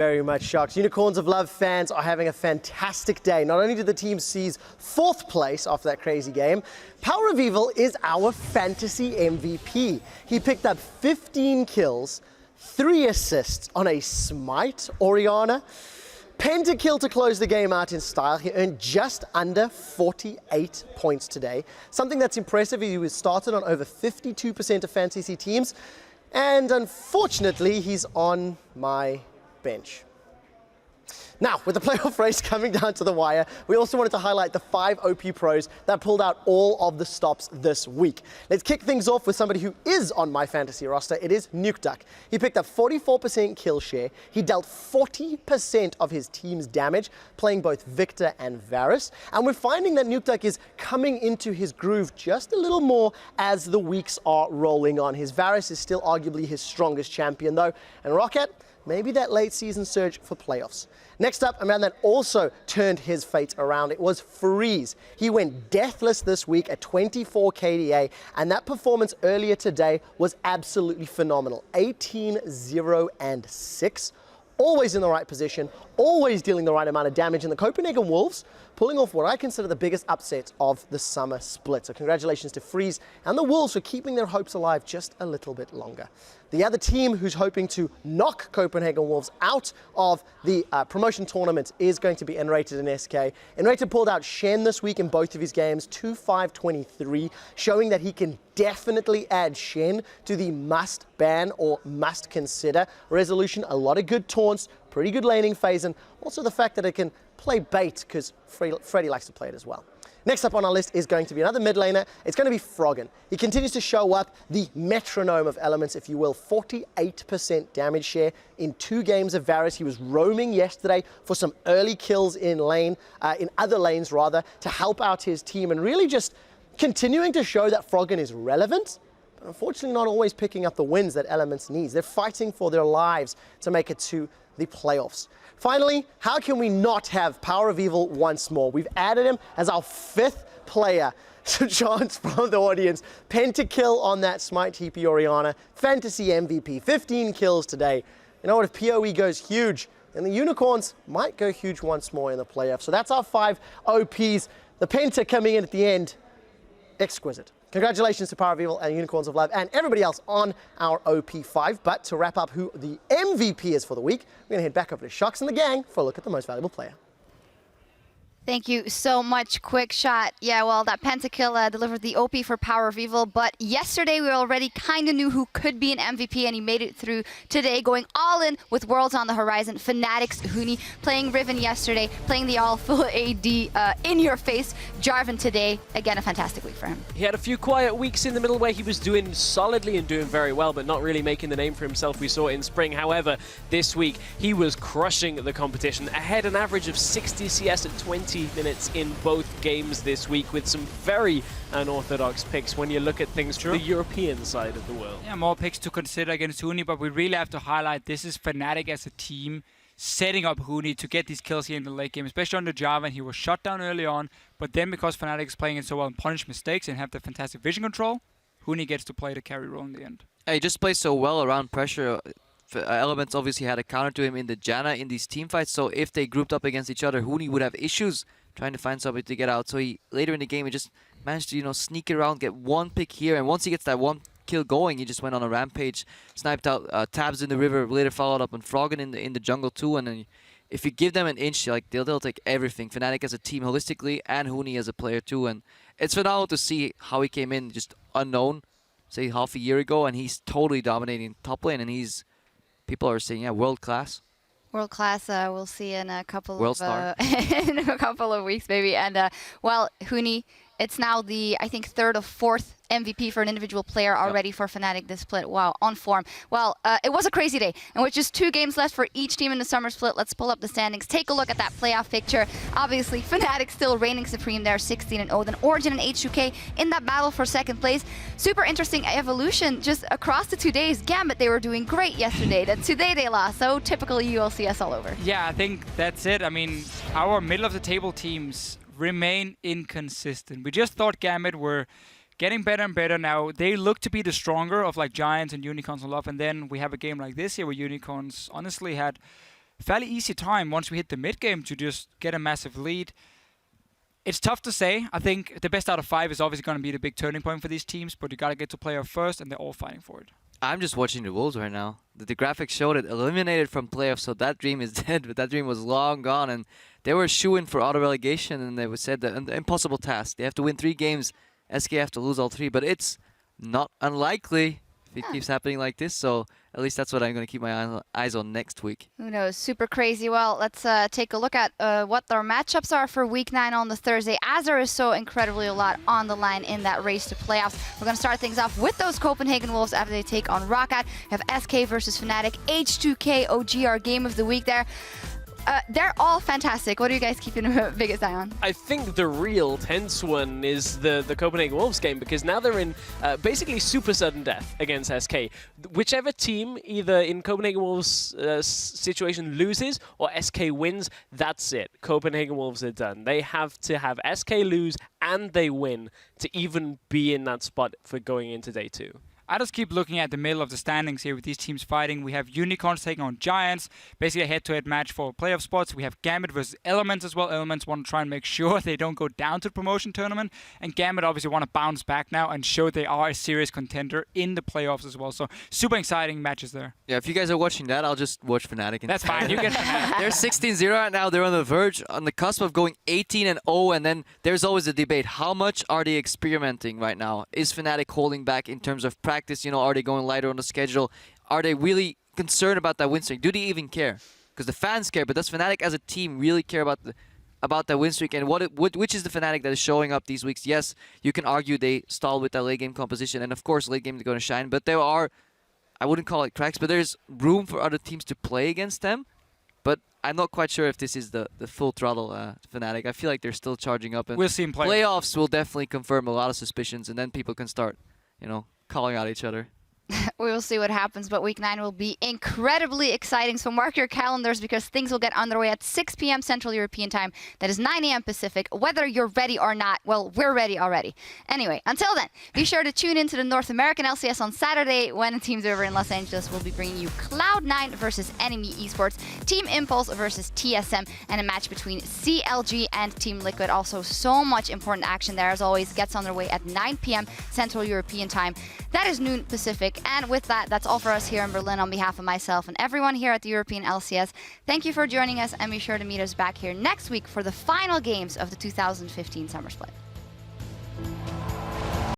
Very much, Sharks. Unicorns of Love fans are having a fantastic day. Not only did the team seize 4th place after that crazy game, Power of Evil is our fantasy MVP. He picked up 15 kills, 3 assists on a Smite Orianna, pentakill to close the game out in style. He earned just under 48 points today. Something that's impressive, he was started on over 52% of fantasy teams, and unfortunately, he's on my bench. Now, with the playoff race coming down to the wire, we also wanted to highlight the 5 OP pros that pulled out all of the stops this week. Let's kick things off with somebody who is on my fantasy roster. It is NukeDuck. He picked up 44% kill share. He dealt 40% of his team's damage, playing both Victor and Varus. And we're finding that NukeDuck is coming into his groove just a little more as the weeks are rolling on. His Varus is still arguably his strongest champion, though. And Rocket, maybe that late season surge for playoffs. Next up, a man that also turned his fate around, it was Freeze. He went deathless this week at 24 KDA, and that performance earlier today was absolutely phenomenal. 18, 0, and 6. Always in the right position, always dealing the right amount of damage, and the Copenhagen Wolves pulling off what I consider the biggest upset of the summer split. So congratulations to Freeze and the Wolves for keeping their hopes alive just a little bit longer. The other team who's hoping to knock Copenhagen Wolves out of the promotion tournament is going to be Enrated and SK. Enrated pulled out Shen this week in both of his games, 2-5-23, showing that he can definitely add Shen to the must ban or must consider resolution. A lot of good taunts, pretty good laning phase, and also the fact that it can play bait because Freddy likes to play it as well. Next up on our list is going to be another mid laner. It's going to be Froggen. He continues to show up, the metronome of elements, if you will, 48% damage share in 2 games of Varus. He was roaming yesterday for some early kills in lane, in other lanes rather, to help out his team and really just continuing to show that Froggen is relevant, but unfortunately not always picking up the wins that Elements needs. They're fighting for their lives to make it to the playoffs. Finally, how can we not have Power of Evil once more? We've added him as our 5th player. So chance from the audience. Pentakill on that Smite TP Orianna. Fantasy MVP. 15 kills today. You know what? If PoE goes huge, then the Unicorns might go huge once more in the playoffs. So that's our 5 OPs. The Penta coming in at the end. Exquisite. Congratulations to Power of Evil and Unicorns of Love and everybody else on our OP5. But to wrap up who the MVP is for the week, we're going to head back over to Sharks and the gang for a look at the most valuable player. Thank you so much, EpicSkillshot. Yeah, well, that pentakill delivered the OP for Power of Evil, but yesterday we already kind of knew who could be an MVP, and he made it through today, going all in with Worlds on the horizon. Fnatic's Huni playing Riven yesterday, playing the all-full AD in-your-face Jarvan today. Again, a fantastic week for him. He had a few quiet weeks in the middle where he was doing solidly and doing very well, but not really making the name for himself we saw in spring. However, this week, he was crushing the competition, ahead an average of 60 CS at 20 minutes in both games this week, with some very unorthodox picks when you look at things from the European side of the world. Yeah, more picks to consider against Huni, but we really have to highlight this is Fnatic as a team setting up Huni to get these kills here in the late game, especially on the Jarvan. He was shut down early on, but then because Fnatic is playing it so well and punish mistakes and have the fantastic vision control, Huni gets to play the carry role in the end. Yeah, he just plays so well around pressure. Elements obviously had a counter to him in the Janna in these team fights, so if they grouped up against each other, Huni would have issues trying to find somebody to get out. So he later in the game he just managed to, you know, sneak around, get one pick here, and once he gets that one kill going, he just went on a rampage, sniped out Tabs in the river, later followed up on Froggen in the jungle too. And then if you give them an inch, like they'll take everything. Fnatic as a team holistically, and Huni as a player too, and it's phenomenal to see how he came in just unknown, say half a year ago, and he's totally dominating top lane, and he's, people are saying, yeah, world class. World class, we'll see in a couple in a couple of weeks, maybe. And well, Huni, it's now the, I think, 3rd or 4th MVP for an individual player already for Fnatic this split. Wow, on form. Well, it was a crazy day, and with just 2 games left for each team in the summer split, let's pull up the standings, take a look at that playoff picture. Obviously, Fnatic still reigning supreme there, 16-0. Then Origin and H2K in that battle for 2nd place. Super interesting evolution just across the 2 days. Gambit, they were doing great yesterday. Then today they lost, so typical EU LCS all over. Yeah, I think that's it. I mean, our middle-of-the-table teams remain inconsistent. We just thought Gambit were getting better and better now. They look to be the stronger of like Giants and Unicorns and Love, and then we have a game like this here where Unicorns honestly had fairly easy time once we hit the mid game to just get a massive lead. It's tough to say. I think the best out of 5 is obviously going to be the big turning point for these teams, but you got to get to playoff first, and they're all fighting for it. I'm just watching the Wolves right now. The graphics showed it eliminated from playoffs, so that dream is dead, but that dream was long gone, and they were shoo-in for auto-relegation, and they said the impossible task. They have to win 3 games. SK have to lose all 3, but it's not unlikely if it keeps happening like this, so at least that's what I'm going to keep my eyes on next week. Who knows? Super crazy. Well, let's take a look at what their matchups are for Week 9 on the Thursday, as there is so incredibly a lot on the line in that race to playoffs. We're going to start things off with those Copenhagen Wolves after they take on Roccat. We have SK versus Fnatic, H2K OGR game of the week there. They're all fantastic. What are you guys keeping the biggest eye on? I think the real tense one is the Copenhagen Wolves game, because now they're in basically super sudden death against SK. Whichever team either in Copenhagen Wolves situation loses or SK wins, that's it. Copenhagen Wolves are done. They have to have SK lose and they win to even be in that spot for going into day 2. I just keep looking at the middle of the standings here with these teams fighting. We have Unicorns taking on Giants, basically a head-to-head match for playoff spots. We have Gambit versus Elements as well. Elements want to try and make sure they don't go down to the promotion tournament. And Gambit obviously want to bounce back now and show they are a serious contender in the playoffs as well. So super exciting matches there. Yeah, if you guys are watching that, I'll just watch Fnatic. That's fine. You get Fnatic. They're 16-0 right now. They're on the verge, on the cusp of going 18-0. And then there's always a debate. How much are they experimenting right now? Is Fnatic holding back in terms of practice? You know, are they going lighter on the schedule? Are they really concerned about that win streak? Do they even care? Because the fans care, but does Fnatic as a team really care about that win streak? And which is the Fnatic that is showing up these weeks? Yes, you can argue they stalled with that late game composition, and of course late game they're going to shine. But there are, I wouldn't call it cracks, but there's room for other teams to play against them. But I'm not quite sure if this is the full throttle Fnatic. I feel like they're still charging up. And we'll see in playoffs will definitely confirm a lot of suspicions, and then people can start, you know, calling out each other. We will see what happens, but Week 9 will be incredibly exciting. So mark your calendars, because things will get underway at 6 p.m. Central European Time. That is 9 a.m. Pacific. Whether you're ready or not, well, we're ready already. Anyway, until then, be sure to tune into the North American LCS on Saturday when Teams Over in Los Angeles will be bringing you Cloud9 versus Enemy Esports, Team Impulse versus TSM, and a match between CLG and Team Liquid. Also, so much important action there, as always, gets underway at 9 p.m. Central European Time. That is noon Pacific. And with that, that's all for us here in Berlin. On behalf of myself and everyone here at the European LCS, thank you for joining us, and be sure to meet us back here next week for the final games of the 2015 Summer Split.